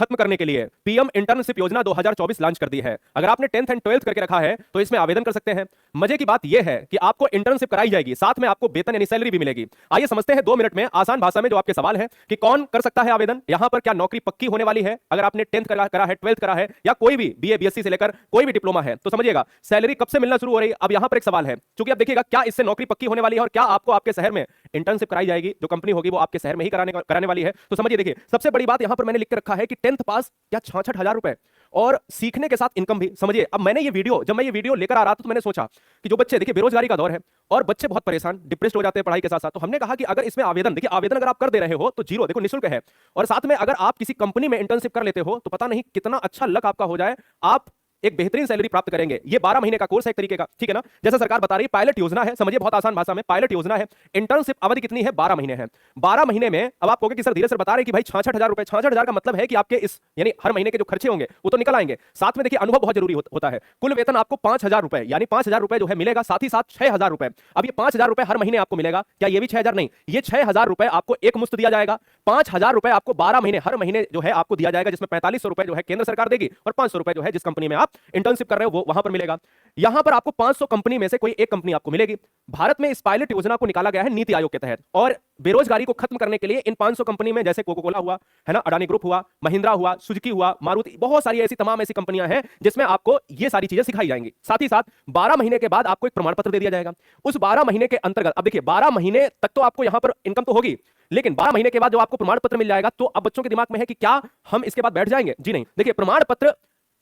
खत्म करने के लिए पीएम इंटर्नशिप योजना 2024 लॉन्च कर दी है। अगर आपने 10th एंड 12th करके रखा है तो इसमें आवेदन कर सकते हैं। मजे की बात यह है कि आपको इंटर्नशिप कराई जाएगी, साथ में आपको वेतन यानी सैलरी भी मिलेगी। आइए समझते हैं 2 मिनट में आसान भाषा में जो आपके सवाल है कि कौन कर सकता है आवेदन, यहां पर क्या नौकरी पक्की होने वाली है अगर आपने 10th करा है, 12th करा है, या कोई भी बीए बीएससी से लेकर कोई भी डिप्लोमा है। तो समझिएगा सैलरी कब से मिलना शुरू हो रही है। अब यहां पर एक सवाल है, क्योंकि अब देखिएगा क्या इससे नौकरी पक्की होने वाली है और क्या आपको आपके शहर में इंटर्नशिप कराई जाएगी, जो कंपनी होगी वो आपके शहर में ही कराने वाली है। तो समझिए, देखिए सबसे बड़ी बात यहां पर मैंने लिख के रखा है कि 10th पास या 66,000 रुपए और सीखने के साथ इनकम भी। समझिए, अब मैंने जब मैं ये वीडियो लेकर आ रहा था तो मैंने सोचा कि जो बच्चे, देखिए बेरोजगारी का दौर है और बच्चे बहुत परेशान डिप्रेस्ड हो जाते हैं पढ़ाई के साथ साथ, तो हमने कहा कि अगर इसमें आवेदन, देखिए आवेदन अगर आप कर दे रहे हो तो जीरो, देखो निःशुल्क है, और साथ में अगर आप किसी कंपनी में इंटर्नशिप कर लेते हो तो पता नहीं कितना अच्छा लक आपका हो जाए, आप एक बेहतरीन सैलरी प्राप्त करेंगे। ये 12 महीने का कोर्स है एक तरीके का, ठीक है ना। जैसा सरकार बता रही है पायलट योजना है, समझिए बहुत आसान भाषा में पायलट योजना है। इंटर्नशिप अवधि कितनी है? 12 महीने है। 12 महीने में अब आप कहोगे कि सर धीरे सर बता रहे कि भाई 66,000 रुपए, 66,000 का मतलब है कि आपके इस यानी हर महीने के जो खर्चे होंगे वो तो निकल आएंगे, साथ में देखिए अनुभव बहुत जरूरी होता है। कुल वेतन आपको 5,000 रुपए यानी 5,000 रुपए जो है मिलेगा, साथ ही साथ 6,000 रुपए। अब ये 5,000 रुपए हर महीने आपको मिलेगा, क्या ये भी 6,000 नहीं, ये 6,000 रुपए आपको एक मुश्त दिया जाएगा। 5,000 रुपए आपको 12 महीने हर महीने जो है आपको दिया जाएगा, जिसमें 4,500 रुपए जो है केंद्र सरकार देगी और 500 रुपए जो है जिस कंपनी में आप इंटर्नशिप कर रहे हो वो वहां पर मिलेगा। यहां पर आपको 500 कंपनी में से कोई एक कंपनी आपको मिलेगी। भारत में इस पायलट योजना को निकाला गया है नीति आयोग के तहत, और बेरोजगारी को खत्म करने के लिए इन 500 कंपनी में जैसे कोका कोला हुआ है ना, अडानी ग्रुप हुआ, महिंद्रा हुआ, सुजुकी हुआ, मारुति, बहुत सारी ऐसी तमाम ऐसी कंपनियां हैं जिसमें आपको ये सारी चीजें सिखाई जाएंगी। साथ ही साथ 12 महीने के बाद आपको एक प्रमाण पत्र दे दिया जाएगा। उस 12 महीने के अंतर्गत, अब देखिए 12 महीने तक तो आपको यहां पर इनकम तो होगी, लेकिन 12 महीने के बाद जो आपको प्रमाण पत्र मिल जाएगा, तो अब बच्चों के दिमाग में है कि क्या हम इसके बाद बैठ जाएंगे? जी नहीं। देखिए प्रमाण पत्र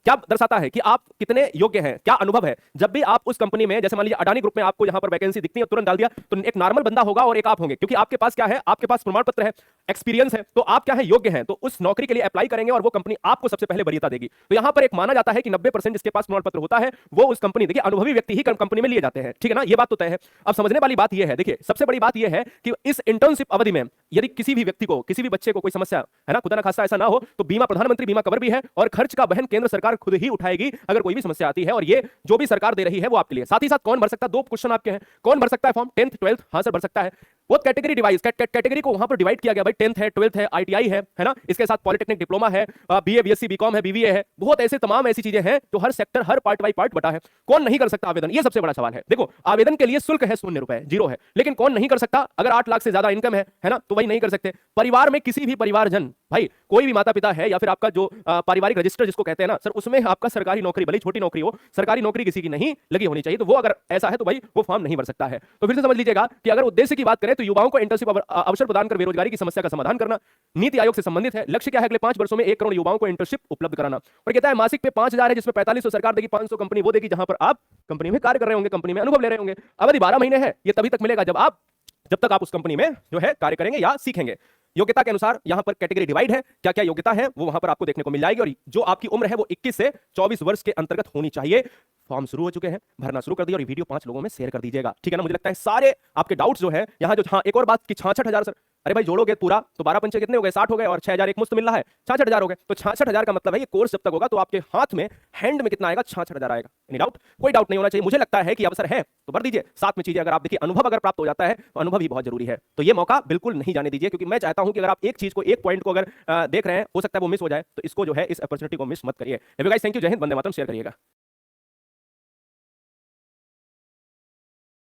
क्या दर्शाता है कि आप कितने योग्य हैं, क्या अनुभव है। जब भी आप उस कंपनी में, जैसे मान लीजिए अडानी ग्रुप में आपको यहां पर वैकेंसी दिखती है, तुरंत डाल दिया, तो एक नॉर्मल बंदा होगा और एक आप होंगे, क्योंकि आपके पास क्या है, आपके पास प्रमाण पत्र है, एक्सपीरियंस है, तो आप क्या है, योग्य हैं, तो उस नौकरी के लिए अप्लाई करेंगे और वो कंपनी आपको सबसे पहले वरीयता देगी। तो यहां पर एक माना जाता है कि 90% जिसके पास प्रमाण पत्र होता है वो उस कंपनी, देखिए अनुभवी व्यक्ति ही कंपनी में लिए जाते हैं, ठीक है ना, ये बात तो तय है। अब समझने वाली बात यह है, देखिए सबसे बड़ी बात यह है कि इस इंटर्नशिप अवधि में यदि किसी भी व्यक्ति को, किसी भी बच्चे को कोई समस्या है ना, खुदा ना खास्ता ऐसा ना हो, तो बीमा, प्रधानमंत्री बीमा कवर भी है और खर्च का वहन केंद्र सरकार खुद ही उठाएगी अगर कोई भी समस्या आती है, और ये जो भी सरकार दे रही है वो आपके लिए। साथ ही साथ कौन भर सकता है, 2 क्वेश्चन आपके हैं, कौन भर सकता है फॉर्म? 10th 12th, हां सर भर सकता है। वो कैटेगरी डिवाइस, कैटेगरी को वहां पर डिवाइड किया गया, भाई 10th है, 12th है, आईटीआई है ना, इसके साथ पॉलिटेक्निक डिप्लोमा है, बीए बीएससी बीकॉम है, बीबीए है, बहुत ऐसे तमाम ऐसी चीजें हैं जो हर सेक्टर, हर पार्ट बाई पार्ट बटा है। कौन नहीं कर सकता आवेदन, ये सबसे बड़ा सवाल है। देखो आवेदन के लिए शुल्क है 0 रुपए, जीरो है, लेकिन कौन नहीं कर सकता? अगर 8 लाख से ज्यादा इनकम है ना, तो वही नहीं कर सकते। परिवार में किसी भी परिवारजन, भाई कोई भी माता पिता है या फिर आपका जो पारिवारिक रजिस्टर जिसको कहते हैं ना सर, उसमें आपका सरकारी नौकरी, भले छोटी नौकरी हो, सरकारी नौकरी किसी की नहीं लगी होनी चाहिए, तो वो अगर ऐसा है तो भाई वो फॉर्म नहीं भर सकता है। तो फिर से समझ लीजिएगा कि अगर उद्देश्य की बात करें तो युवाओं को इंटर्नशिप अवसर प्रदान कर बेरोजगारी की समस्या का समाधान करना नीति आयोग से संबंधित है। लक्ष्य क्या है? अगले 5 वर्षों में 1 करोड़ युवाओं को इंटर्नशिप उपलब्ध कराना। और कहता है मासिक पे 5,000 है, जिसमें 4,500 सरकार देगी, 500 कंपनी वो देगी जहां पर आप कंपनी में कार्य कर रहे होंगे, कंपनी में अनुभव ले रहे होंगे। अवधि 12 महीने है, ये तभी तक मिलेगा जब तक आप उस कंपनी में जो है कार्य करेंगे या सीखेंगे। योग्यता के अनुसार यहां पर कैटेगरी डिवाइड है, क्या क्या योग्यता है वो वहां पर आपको देखने को मिल जाएगी, और जो आपकी उम्र है वो 21 से 24 वर्ष के अंतर्गत होनी चाहिए। फॉर्म शुरू हो चुके हैं, भरना शुरू कर दिया, और ये वीडियो 5 लोगों में शेयर कर दीजिएगा, ठीक है ना। मुझे लगता है सारे आपके डाउट्स जो है यहाँ जो, हाँ एक और बात कि 66,000 सर, अरे भाई जोड़ोगे पूरा तो 12 पंचे कितने हो गए? 60 हो गए, और 6,000 एक मुफ्त मिल रहा है, 66,000 हो गए। तो 66,000 का मतलब है ये कोर्स जब तक होगा तो आपके हाथ में, हैंड में कितना आएगा? 66,000 आएगा। Any doubt? कोई डाउट नहीं होना चाहिए। मुझे लगता है कि अवसर है तो भर दीजिए, साथ में चीजें अगर आप देखिए अनुभव अगर प्राप्त हो जाता है तो अनुभव ही बहुत जरूरी है, तो ये मौका बिल्कुल नहीं जाने दीजिए, क्योंकि मैं चाहता हूं कि अगर आप एक चीज को, एक पॉइंट को अगर देख रहे हैं, हो सकता है वो मिस हो जाए, तो इसको जो है इस अपॉर्चुनिटी को मिस मत करिए। गाइस थैंक यू, जय हिंद, वंदे मातरम, शेयर करिएगा।